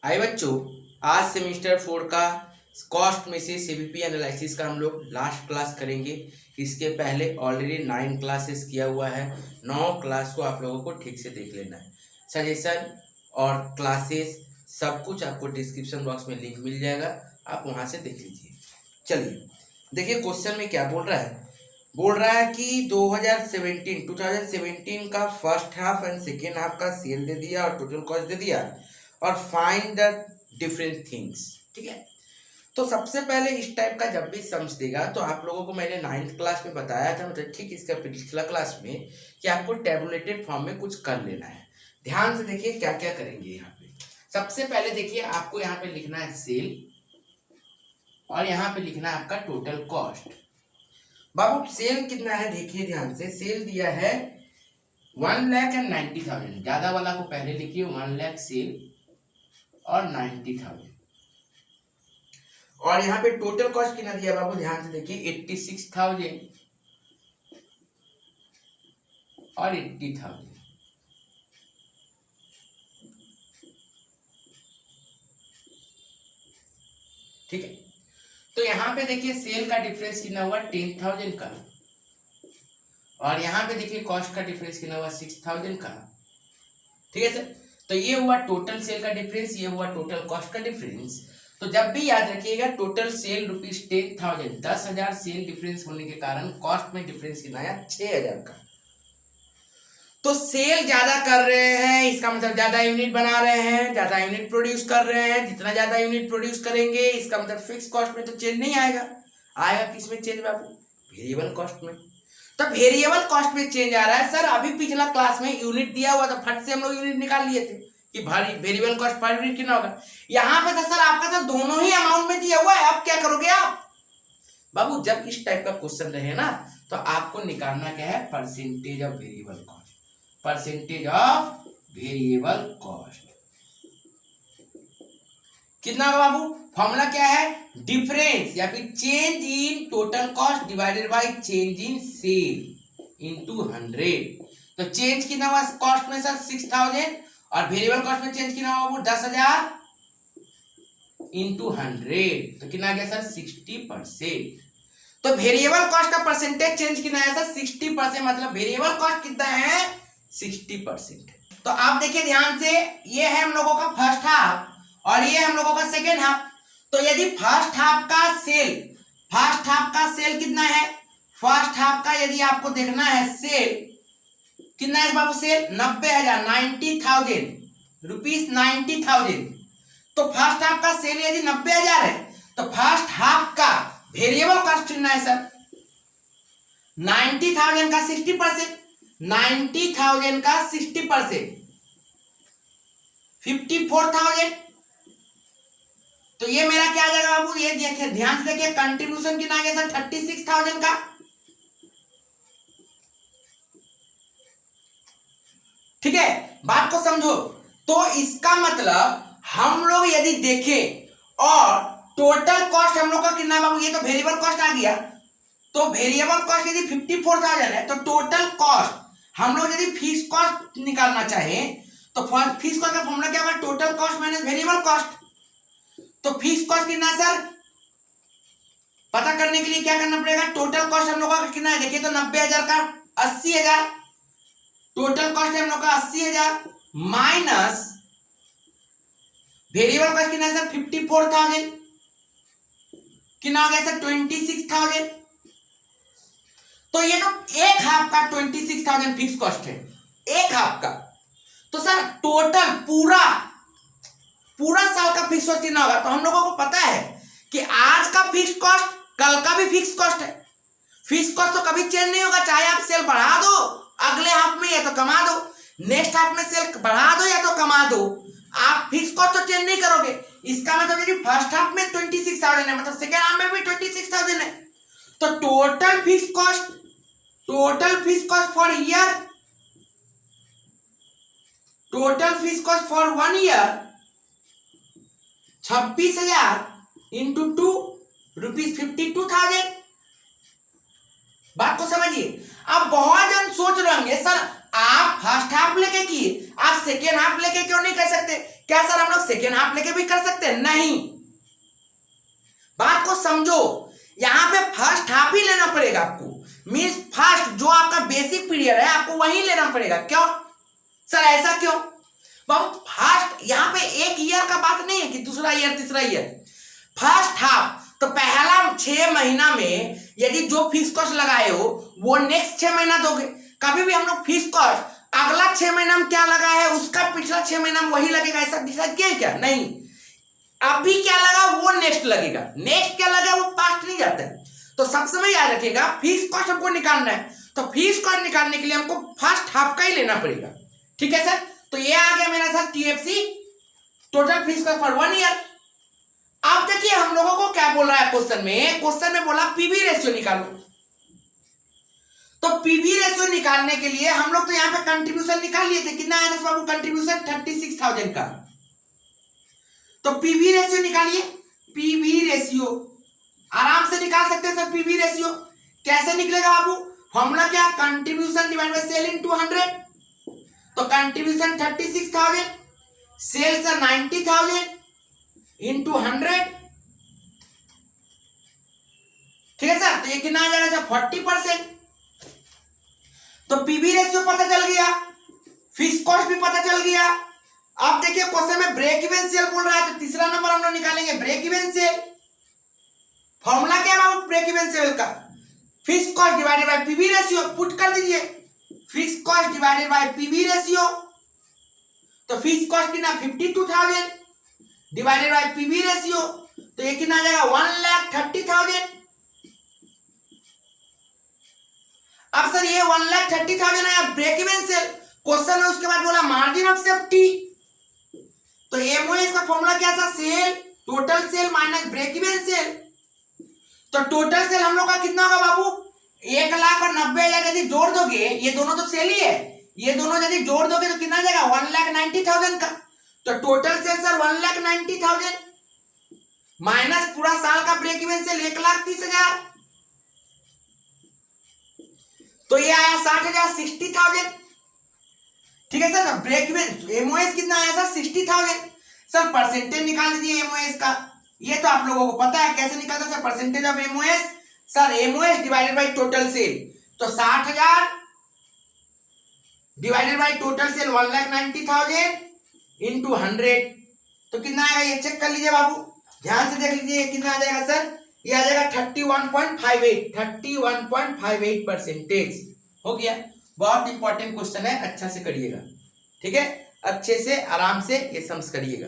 आए बच्चों, आज सेमेस्टर 4 का कॉस्ट में से सीवीपी एनालिसिस का हम लोग लास्ट क्लास करेंगे। इसके पहले ऑलरेडी 9 क्लासेस किया हुआ है। 9 क्लास को आप लोगों को ठीक से देख लेना है। सजेशन और क्लासेस सब कुछ आपको डिस्क्रिप्शन बॉक्स में लिंक मिल जाएगा, आप वहाँ से देख लीजिए। चलिए देखिए क्वेश्चन में क्या बोल रहा है कि 2017 का first half and second half का सेल दे दिया और टोटल कॉस्ट दे दिया और फाइंड द डिफरेंट थिंग्स। ठीक है, तो सबसे पहले इस टाइप का जब भी सम्स देगा तो आप लोगों को मैंने 9th क्लास में बताया था, मतलब ठीक इसका पिछला क्लास में, कि आपको टेबुलेटेड फॉर्म में कुछ कर लेना है। ध्यान से देखिए क्या क्या करेंगे। यहाँ पे सबसे पहले देखिए आपको यहाँ पे लिखना है सेल और यहाँ पे लिखना है आपका टोटल कॉस्ट। बाबू सेल कितना है देखिए ध्यान से, सेल दिया है 1,90,000। ज्यादा वाला को पहले लिखिए, 1 लाख सेल और 90,000। और यहाँ पे टोटल कॉस्ट कितना दिया बाबू, ध्यान से देखिए 86,000 और 80,000। ठीक है, तो यहाँ पे देखिए सेल का डिफरेंस कितना हुआ 10,000 का, और यहाँ पे देखिए कॉस्ट का डिफरेंस कितना हुआ 6,000 का। ठीक है सर, तो ये हुआ टोटल सेल का डिफरेंस, ये हुआ टोटल कॉस्ट का डिफरेंस। तो जब भी याद रखिएगा टोटल सेल ₹10,000, 10,000 सेल डिफरेंस होने के कारण कॉस्ट में डिफरेंस कितना आया 6,000 का। तो सेल ज्यादा कर रहे हैं, इसका मतलब ज्यादा यूनिट बना रहे हैं, ज्यादा यूनिट प्रोड्यूस कर रहे हैं। जितना ज्यादा यूनिट प्रोड्यूस करेंगे इसका मतलब फिक्स कॉस्ट में तो चेंज नहीं आएगा। आएगा किस में चेंज बाबू, वेरिएबल कॉस्ट में। तो वेरिएबल कॉस्ट में चेंज आ रहा है। सर अभी पिछला क्लास में यूनिट दिया हुआ था, फट से हम लोग यूनिट निकाल लिए थे कि भारी वेरिएबल कॉस्ट पर यूनिट कितना होगा। यहाँ पे तो सर आपका तो दोनों ही अमाउंट में दिया हुआ है, अब क्या करोगे आप बाबू। जब इस टाइप का क्वेश्चन रहे ना तो आपको निकालना क्या है, percentage of variable cost. Percentage of variable cost कितना होगा बाबू, फॉर्मूला क्या है, डिफरेंस या फिर change in total cost divided by change in sale into 100। तो चेंज कितना हुआ कॉस्ट में सर 6,000 और वेरिएबल कॉस्ट में चेंज कितना हुआ बाबू 10,000 इनटू 100। तो कितना आ गया सर 60%। तो वेरिएबल कॉस्ट का परसेंटेज चेंज कितना है सर 60%, मतलब वेरिएबल कॉस्ट कितना है 60%। तो आप देखिए ध्यान से, ये है हम लोगों का फर्स्ट हाफ और ये हम लोगों का सेकेंड हाफ। तो यदि फर्स्ट हाफ का सेल कितना है, फर्स्ट हाफ का यदि आपको देखना है सेल कितना है बाबू, सेल 90,000, 90,000 रुपीज, 90,000। तो फर्स्ट हाफ का सेल यदि 90,000 है तो फर्स्ट हाफ का वेरिएबल कॉस्ट कितना है सर 90,000 का 60%, 90,000 का 60% 54,000। तो ये मेरा क्या आ जाएगा बाबू, ये देखिए ध्यान से देखिए कंट्रीब्यूशन कितना आ गया सर 36,000 का। ठीक है, बात को समझो। तो इसका मतलब हम लोग यदि देखें और टोटल कॉस्ट हम लोग का कितना बाबू, ये तो वेरिएबल कॉस्ट आ गया। तो वेरिएबल कॉस्ट यदि 54,000 है तो टोटल कॉस्ट हम लोग यदि फिक्स कॉस्ट निकालना चाहें तो फिक्स कॉस्ट का फॉर्मूला क्या होगा, total cost minus variable cost. तो फिक्स कॉस्ट कितना सर पता करने के लिए क्या करना पड़ेगा, टोटल कॉस्ट हम लोग का कितना है देखिए, तो 90,000 का 80,000, टोटल कॉस्ट है हम लोग का 80,000 माइनस वेरिएबल कॉस्ट कितना है सर 54,000, कितना हो गया सर 26,000। तो ये तो एक हाफ का 26,000 फिक्स कॉस्ट है, एक हाफ का। तो सर टोटल पूरा साल का फिक्स कॉस्ट कितना होगा, तो हम लोगों को पता है कि आज का फिक्स कॉस्ट कल का भी फिक्स कॉस्ट है। फिक्स कॉस्ट तो कभी चेंज नहीं होगा, चाहे आप सेल बढ़ा दो अगले हाफ में या तो कमा दो, नेक्स्ट हाफ में सेल बढ़ा दो या तो कमा दो, आप फिक्स कॉस्ट तो चेंज नहीं करोगे। इसका मतलब यदि फर्स्ट हाफ में 26,000 है मतलब सेकेंड हाफ में भी 26,000 है। तो total fix cost for year, total fix cost for 1 year 26,000 into 2 ₹52,000। बात को समझिए। अब बहुत जन सोच रहे होंगे सर आप फर्स्ट हाफ लेके किए, आप सेकेंड हाफ लेके क्यों नहीं कर सकते, क्या सर हम लोग सेकेंड हाफ लेके भी कर सकते हैं? नहीं, बात को समझो, यहां पे फर्स्ट हाफ ही लेना पड़ेगा आपको, मींस फर्स्ट जो आपका बेसिक पीरियड है आपको वही लेना पड़ेगा। क्यों सर, ऐसा क्यों? बाबू फर्स्ट यहाँ पे एक ईयर का बात नहीं है कि दूसरा ईयर तीसरा ईयर, फर्स्ट हाफ तो पहला 6 महीना में यदि जो फीस कॉस्ट लगाए हो वो नेक्स्ट 6 महीना दोगे। कभी भी हम लोग फीस कॉस्ट अगला 6 महीना में क्या लगा है उसका पिछला 6 महीना में वही लगेगा, ऐसा डिसाइड किया है क्या? नहीं, अभी क्या लगा वो नेक्स्ट लगेगा, नेक्स्ट क्या लगा वो पास्ट नहीं जाता है। तो सब समय याद रखिएगा, फीस कॉस्ट हमको निकालना है तो फीस कॉस्ट निकालने के लिए हमको फर्स्ट हाफ का ही लेना पड़ेगा। ठीक है सर, तो ये आ गया मेरा sir TFC, total fees cost for 1 year. अब देखिए हम लोगों को क्या बोल रहा है क्वेश्चन में बोला पीवी रेशियो निकालो। तो पीवी रेशियो निकालने के लिए हम लोग तो यहाँ पे कंट्रीब्यूशन निकाल लिए थे, कितना आया था बाबू कंट्रीब्यूशन? 36,000 का। तो पीवी रेशियो निकालिए, पीवी रेशियो आराम से निकाल सकते हैं सर। पीवी रेशियो कैसे निकलेगा बाबू? फॉर्मूला क्या? Contribution divide by sale into 100। तो कंट्रीब्यूशन 36,000, सेल्स 90,000 इनटू 100। ठीक है सर, तो ये कितना आ जाएगा सर? 40%। तो पीवी रेशियो पता चल गया, फिक्स कॉस्ट भी पता चल गया। अब देखिए क्वेश्चन में ब्रेक इवन सेल बोल रहा है, तो तीसरा नंबर हम लोग निकालेंगे ब्रेक इवन सेल। फॉर्मूला क्या है ब्रेक इवन सेल का? Fix cost divided bye PV ratio. Put कर दीजिए fix cost divided bye PV ratio. तो फिक्स कॉस्ट कितना? 52,000 डिवाइडेड बाय पीवी रेशियो, तो ये कितना आ जाएगा? 1,30,000। अब सर ये 1,30,000 आया ब्रेक इवन सेल। क्वेश्चन में उसके बाद बोला मार्जिन ऑफ सेफ्टी। तो एमओएस का फॉर्मूला क्या था? Sale, total sale minus break even sale. तो टोटल सेल हम लोग का कितना होगा बाबू? 1,90,000 यदि जोड़ दोगे, ये दोनों तो सेल ही है, ये दोनों यदि जोड़ दोगे तो कितना जाएगा? 1,90,000 का। तो टोटल सेल सर 1,90,000 माइनस पूरा साल का ब्रेक इवन सेल 1,30,000, तो ये आया 60,000, 60,000। ठीक है सर, ब्रेक इवन एमओएस कितना आया सर? 60,000। सर परसेंटेज निकाल दीजिए एमओएस का, ये तो आप लोगों को पता है कैसे निकालते हैं sir percentage of MOS. Sir MOS divided by total sale, तो 60,000 divided by total sale 1,90,000 into 100, तो कितना आएगा ये चेक कर लीजिए बाबू, ध्यान से देख लीजिए कितना आ जाएगा सर? ये आ जाएगा 31.58 हो गया। बहुत इंपॉर्टेंट क्वेश्चन है, अच्छा से करिएगा। ठीक है, अच्छे से आराम से ये सम्स करिएगा।